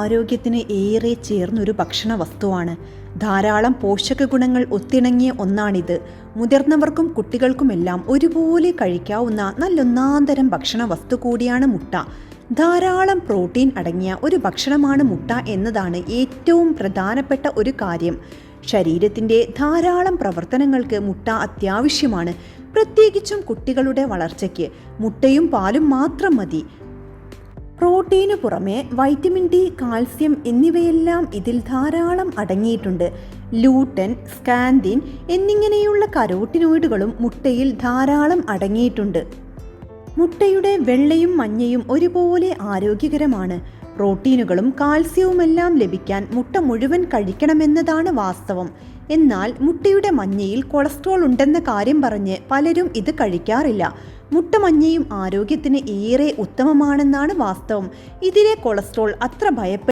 ആരോഗ്യത്തിന് ഏറെ ചേർന്നൊരു ഭക്ഷണ വസ്തുവാണ്. ധാരാളം പോഷക ഗുണങ്ങൾ ഒത്തിണങ്ങിയ ഒന്നാണിത്. മുതിർന്നവർക്കും കുട്ടികൾക്കുമെല്ലാം ഒരുപോലെ കഴിക്കാവുന്ന നല്ലൊന്നാന്തരം ഭക്ഷണ വസ്തു കൂടിയാണ് മുട്ട. ധാരാളം പ്രോട്ടീൻ അടങ്ങിയ ഒരു ഭക്ഷണമാണ് മുട്ട എന്നതാണ് ഏറ്റവും പ്രധാനപ്പെട്ട ഒരു കാര്യം. ശരീരത്തിൻ്റെ ധാരാളം പ്രവർത്തനങ്ങൾക്ക് മുട്ട അത്യാവശ്യമാണ്. പ്രത്യേകിച്ചും കുട്ടികളുടെ വളർച്ചയ്ക്ക് മുട്ടയും പാലും മാത്രം മതി. പ്രോട്ടീനു പുറമെ വൈറ്റമിൻ ഡി, കാൽസ്യം എന്നിവയെല്ലാം ഇതിൽ ധാരാളം അടങ്ങിയിട്ടുണ്ട്. ലൂട്ടൻ, സ്കാന്തിൻ എന്നിങ്ങനെയുള്ള കരോട്ടിനോയിഡുകളും മുട്ടയിൽ ധാരാളം അടങ്ങിയിട്ടുണ്ട്. മുട്ടയുടെ വെള്ളയും മഞ്ഞയും ഒരുപോലെ ആരോഗ്യകരമാണ്. പ്രോട്ടീനുകളും കാൽസ്യവുമെല്ലാം ലഭിക്കാൻ മുട്ട മുഴുവൻ കഴിക്കണമെന്നതാണ് വാസ്തവം. എന്നാൽ മുട്ടയുടെ മഞ്ഞയിൽ കൊളസ്ട്രോൾ ഉണ്ടെന്ന കാര്യം പറഞ്ഞ് പലരും ഇത് കഴിക്കാറില്ല. മുട്ട മഞ്ഞയും ആരോഗ്യത്തിന് ഏറെ ഉത്തമമാണെന്നാണ് വാസ്തവം. ഇതിലെ കൊളസ്ട്രോൾ അത്ര